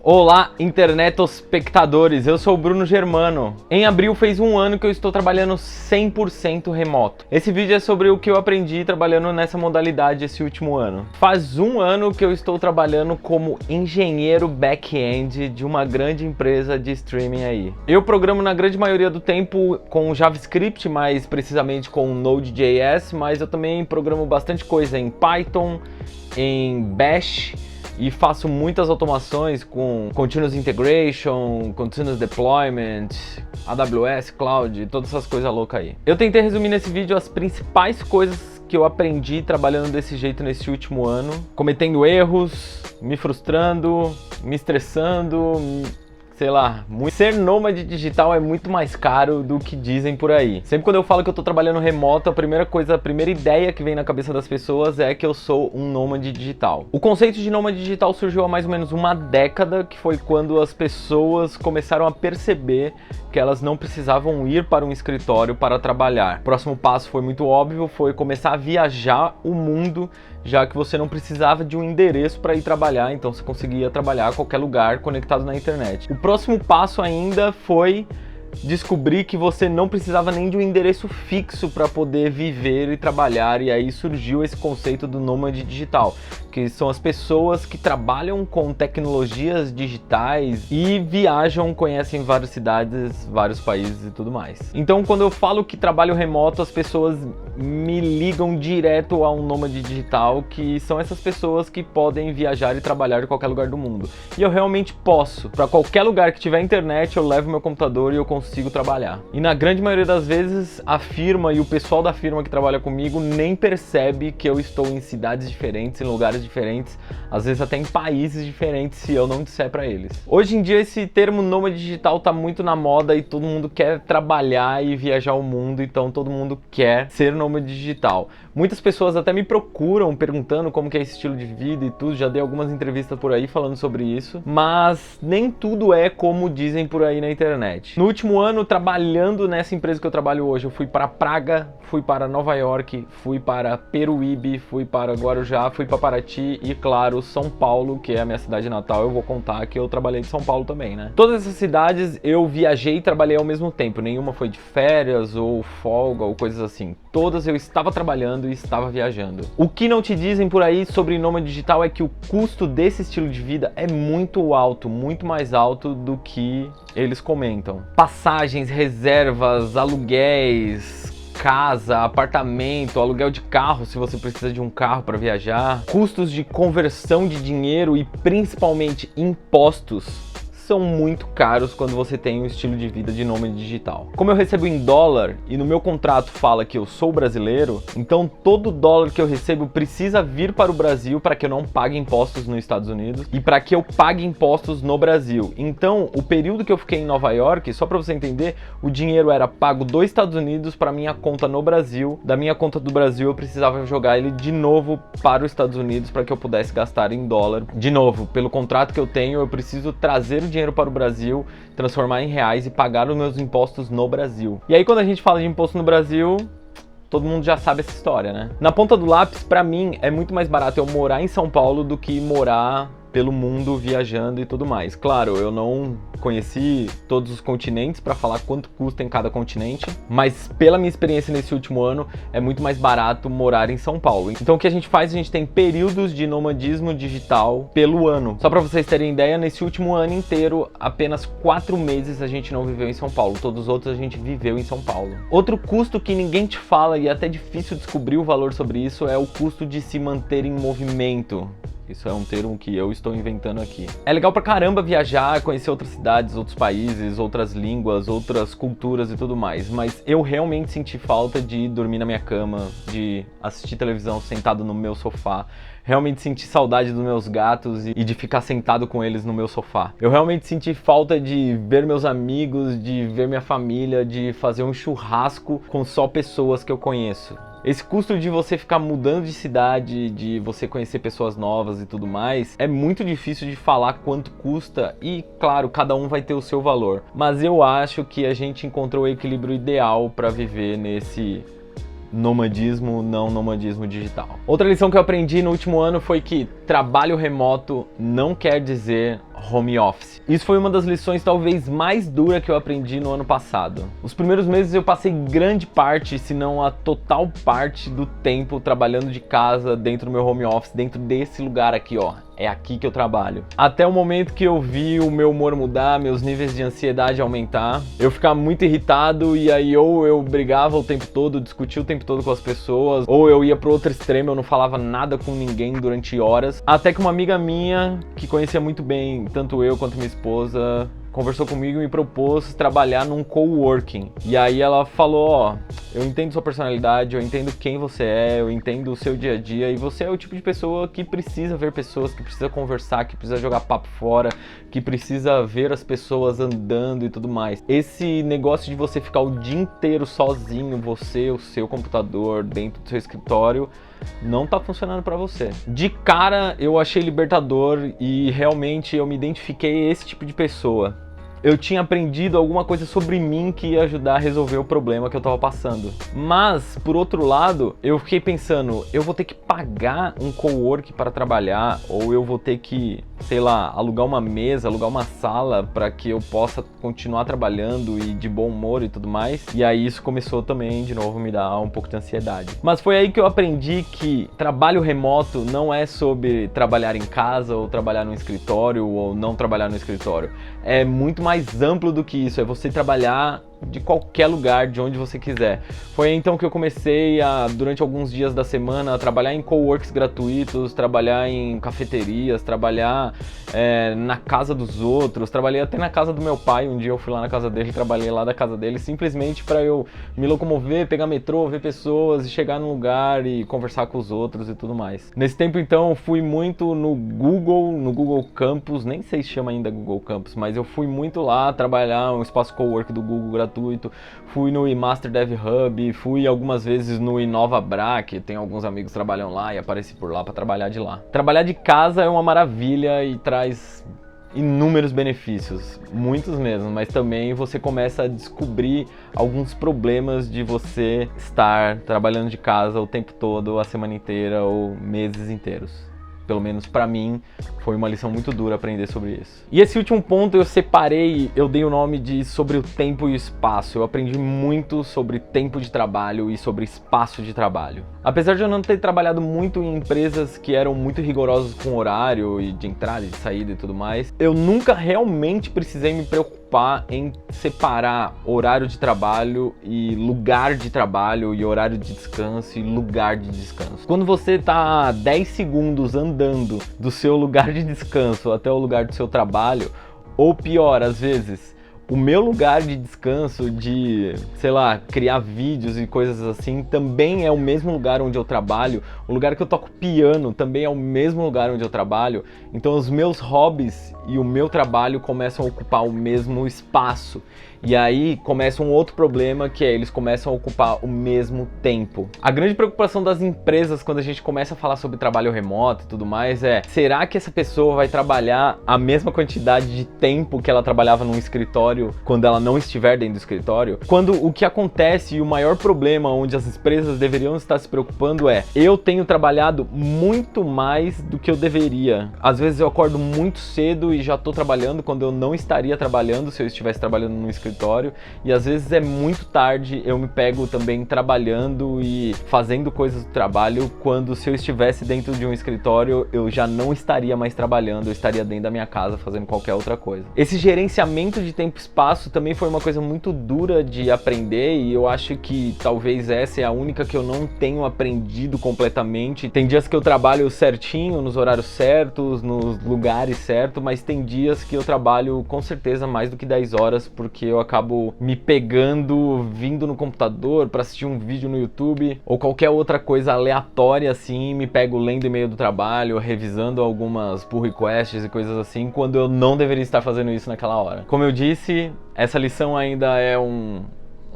Olá, internetospectadores, eu sou o Bruno Germano. Em abril fez um ano que eu estou trabalhando 100% remoto. Esse vídeo é sobre o que eu aprendi trabalhando nessa modalidade esse último ano. Faz um ano que eu estou trabalhando como engenheiro back-end de uma grande empresa de streaming aí. Eu programo na grande maioria do tempo com JavaScript, mais precisamente com Node.js, mas eu também programo bastante coisa em Python, em Bash, e faço muitas automações com Continuous Integration, Continuous Deployment, AWS, Cloud, todas essas coisas loucas aí. Eu tentei resumir nesse vídeo as principais coisas que eu aprendi trabalhando desse jeito nesse último ano, cometendo erros, me frustrando, me estressando, sei lá, ser nômade digital é muito mais caro do que dizem por aí. Sempre quando eu falo que eu tô trabalhando remoto, a primeira ideia que vem na cabeça das pessoas é que eu sou um nômade digital. O conceito de nômade digital surgiu há mais ou menos uma década, que foi quando as pessoas começaram a perceber que elas não precisavam ir para um escritório para trabalhar. O próximo passo foi muito óbvio, foi começar a viajar o mundo, já que você não precisava de um endereço para ir trabalhar, então você conseguia trabalhar a qualquer lugar conectado na internet. O próximo passo ainda foi descobrir que você não precisava nem de um endereço fixo para poder viver e trabalhar, e aí surgiu esse conceito do nômade digital, que são as pessoas que trabalham com tecnologias digitais e viajam, conhecem várias cidades, vários países e tudo mais. Então, quando eu falo que trabalho remoto, as pessoas me ligam direto a um nômade digital, que são essas pessoas que podem viajar e trabalhar de qualquer lugar do mundo. E eu realmente posso. Para qualquer lugar que tiver internet, eu levo meu computador e eu consigo trabalhar. E na grande maioria das vezes, a firma e o pessoal da firma que trabalha comigo nem percebe que eu estou em cidades diferentes, em lugares diferentes, às vezes até em países diferentes, se eu não disser para eles. Hoje em dia, esse termo nômade digital tá muito na moda e todo mundo quer trabalhar e viajar o mundo, então todo mundo quer ser nômade digital. Muitas pessoas até me procuram perguntando como que é esse estilo de vida e tudo, já dei algumas entrevistas por aí falando sobre isso, mas nem tudo é como dizem por aí na internet. No último ano, trabalhando nessa empresa que eu trabalho hoje, eu fui para Praga, fui para Nova York, fui para Peruíbe, fui para Guarujá, fui para Paraty e, claro, São Paulo, que é a minha cidade natal. Eu vou contar que eu trabalhei de São Paulo também, né? Todas essas cidades eu viajei e trabalhei ao mesmo tempo, nenhuma foi de férias ou folga ou coisas assim. Todas eu estava trabalhando e estava viajando. O que não te dizem por aí sobre nômade digital é que o custo desse estilo de vida é muito alto, muito mais alto do que eles comentam. Passagens, reservas, aluguéis, casa, apartamento, aluguel de carro se você precisa de um carro para viajar, custos de conversão de dinheiro e principalmente impostos são muito caros quando você tem um estilo de vida de nômade digital. Como eu recebo em dólar e no meu contrato fala que eu sou brasileiro, então todo dólar que eu recebo precisa vir para o Brasil para que eu não pague impostos nos Estados Unidos e para que eu pague impostos no Brasil. Então, o período que eu fiquei em Nova York, só para você entender, o dinheiro era pago dos Estados Unidos para minha conta no Brasil. Da minha conta do Brasil eu precisava jogar ele de novo para os Estados Unidos para que eu pudesse gastar em dólar. De novo, pelo contrato que eu tenho, eu preciso trazer o dinheiro para o Brasil, transformar em reais e pagar os meus impostos no Brasil. E aí, quando a gente fala de imposto no Brasil, todo mundo já sabe essa história, né? Na ponta do lápis, para mim, é muito mais barato eu morar em São Paulo do que morar pelo mundo viajando e tudo mais. Claro, eu não conheci todos os continentes para falar quanto custa em cada continente, mas pela minha experiência nesse último ano, é muito mais barato morar em São Paulo. Então o que a gente faz? A gente tem períodos de nomadismo digital pelo ano. Só para vocês terem ideia, nesse último ano inteiro, apenas 4 meses a gente não viveu em São Paulo, todos os outros a gente viveu em São Paulo. Outro custo que ninguém te fala e é até difícil descobrir o valor sobre isso é o custo de se manter em movimento. Isso é um termo que eu estou inventando aqui. É legal pra caramba viajar, conhecer outras cidades, outros países, outras línguas, outras culturas e tudo mais, mas eu realmente senti falta de dormir na minha cama, de assistir televisão sentado no meu sofá. Realmente senti saudade dos meus gatos e de ficar sentado com eles no meu sofá. Eu realmente senti falta de ver meus amigos, de ver minha família, de fazer um churrasco com só pessoas que eu conheço. Esse custo de você ficar mudando de cidade, de você conhecer pessoas novas e tudo mais, é muito difícil de falar quanto custa e, claro, cada um vai ter o seu valor. Mas eu acho que a gente encontrou o equilíbrio ideal para viver nesse nomadismo, não nomadismo digital. Outra lição que eu aprendi no último ano foi que trabalho remoto não quer dizer home office. Isso foi uma das lições talvez mais duras que eu aprendi no ano passado. Os primeiros meses eu passei grande parte, se não a total parte do tempo trabalhando de casa, dentro do meu home office, dentro desse lugar aqui, ó. É aqui que eu trabalho. Até o momento que eu vi o meu humor mudar, meus níveis de ansiedade aumentar, eu ficar muito irritado e aí ou eu brigava o tempo todo, discutia o tempo todo com as pessoas, ou eu ia pro outro extremo, eu não falava nada com ninguém durante horas. Até que uma amiga minha, que conhecia muito bem tanto eu quanto minha esposa, conversou comigo e me propôs trabalhar num coworking. E aí ela falou, ó, eu entendo sua personalidade, eu entendo quem você é, eu entendo o seu dia a dia e você é o tipo de pessoa que precisa ver pessoas, que precisa conversar, que precisa jogar papo fora, que precisa ver as pessoas andando e tudo mais. Esse negócio de você ficar o dia inteiro sozinho, você, o seu computador, dentro do seu escritório, não tá funcionando pra você. De cara eu achei libertador e realmente eu me identifiquei a esse tipo de pessoa. Eu tinha aprendido alguma coisa sobre mim que ia ajudar a resolver o problema que eu tava passando. Mas, por outro lado, eu fiquei pensando, eu vou ter que pagar um cowork para trabalhar, ou eu vou ter que, sei lá, alugar uma mesa, alugar uma sala para que eu possa continuar trabalhando e de bom humor e tudo mais. E aí isso começou também, de novo, me dar um pouco de ansiedade. Mas foi aí que eu aprendi que trabalho remoto não é sobre trabalhar em casa, ou trabalhar no escritório, ou não trabalhar no escritório. É muito mais amplo do que isso, é você trabalhar de qualquer lugar, de onde você quiser. Foi então que eu comecei a, durante alguns dias da semana, a trabalhar em coworks gratuitos, trabalhar em cafeterias, trabalhar na casa dos outros, trabalhei até na casa do meu pai. Um dia eu fui lá na casa dele, trabalhei lá da casa dele, simplesmente para eu me locomover, pegar metrô, ver pessoas e chegar num lugar e conversar com os outros e tudo mais. Nesse tempo então eu fui muito no Google Campus, nem sei se chama ainda Google Campus, mas eu fui muito lá trabalhar um espaço cowork do Google gratuito, fui no eMaster Dev Hub, fui algumas vezes no InovaBra, que tem alguns amigos que trabalham lá e apareci por lá para trabalhar de lá. Trabalhar de casa é uma maravilha e traz inúmeros benefícios, muitos mesmo, mas também você começa a descobrir alguns problemas de você estar trabalhando de casa o tempo todo, a semana inteira ou meses inteiros. Pelo menos pra mim, foi uma lição muito dura aprender sobre isso. E esse último ponto eu separei, eu dei o nome de sobre o tempo e o espaço. Eu aprendi muito sobre tempo de trabalho e sobre espaço de trabalho. Apesar de eu não ter trabalhado muito em empresas que eram muito rigorosas com horário e de entrada e de saída e tudo mais, eu nunca realmente precisei me preocupar em separar horário de trabalho e lugar de trabalho, e horário de descanso e lugar de descanso. Quando você tá 10 segundos andando do seu lugar de descanso até o lugar do seu trabalho, ou pior, às vezes, o meu lugar de descanso, de, sei lá, criar vídeos e coisas assim, também é o mesmo lugar onde eu trabalho. O lugar que eu toco piano também é o mesmo lugar onde eu trabalho. Então os meus hobbies e o meu trabalho começam a ocupar o mesmo espaço. E aí começa um outro problema, que é eles começam a ocupar o mesmo tempo. A grande preocupação das empresas quando a gente começa a falar sobre trabalho remoto e tudo mais é: será que essa pessoa vai trabalhar a mesma quantidade de tempo que ela trabalhava num escritório quando ela não estiver dentro do escritório? Quando o que acontece, e o maior problema onde as empresas deveriam estar se preocupando é: eu tenho trabalhado muito mais do que eu deveria. Às vezes eu acordo muito cedo e já estou trabalhando quando eu não estaria trabalhando se eu estivesse trabalhando num escritório. E às vezes é muito tarde, eu me pego também trabalhando e fazendo coisas do trabalho, quando se eu estivesse dentro de um escritório eu já não estaria mais trabalhando, eu estaria dentro da minha casa fazendo qualquer outra coisa. Esse gerenciamento de tempo e espaço também foi uma coisa muito dura de aprender, e eu acho que talvez essa é a única que eu não tenho aprendido completamente. Tem dias que eu trabalho certinho, nos horários certos, nos lugares certos, mas tem dias que eu trabalho com certeza mais do que 10 horas, porque eu acabo me pegando, vindo no computador para assistir um vídeo no YouTube ou qualquer outra coisa aleatória assim, me pego lendo e-mail do trabalho, revisando algumas pull requests e coisas assim, quando eu não deveria estar fazendo isso naquela hora. Como eu disse, essa lição ainda é um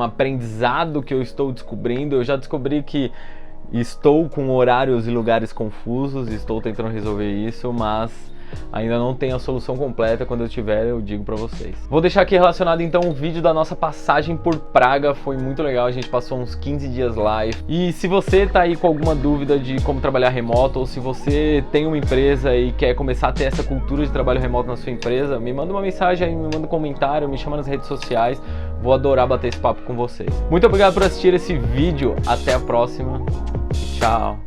aprendizado que eu estou descobrindo. Eu já descobri que estou com horários e lugares confusos, estou tentando resolver isso, mas Ainda não tenho a solução completa, quando eu tiver eu digo pra vocês. Vou deixar aqui relacionado então um vídeo da nossa passagem por Praga, foi muito legal, a gente passou uns 15 dias lá. E se você tá aí com alguma dúvida de como trabalhar remoto, ou se você tem uma empresa e quer começar a ter essa cultura de trabalho remoto na sua empresa, me manda uma mensagem aí, me manda um comentário, me chama nas redes sociais, vou adorar bater esse papo com vocês. Muito obrigado por assistir esse vídeo, até a próxima, tchau!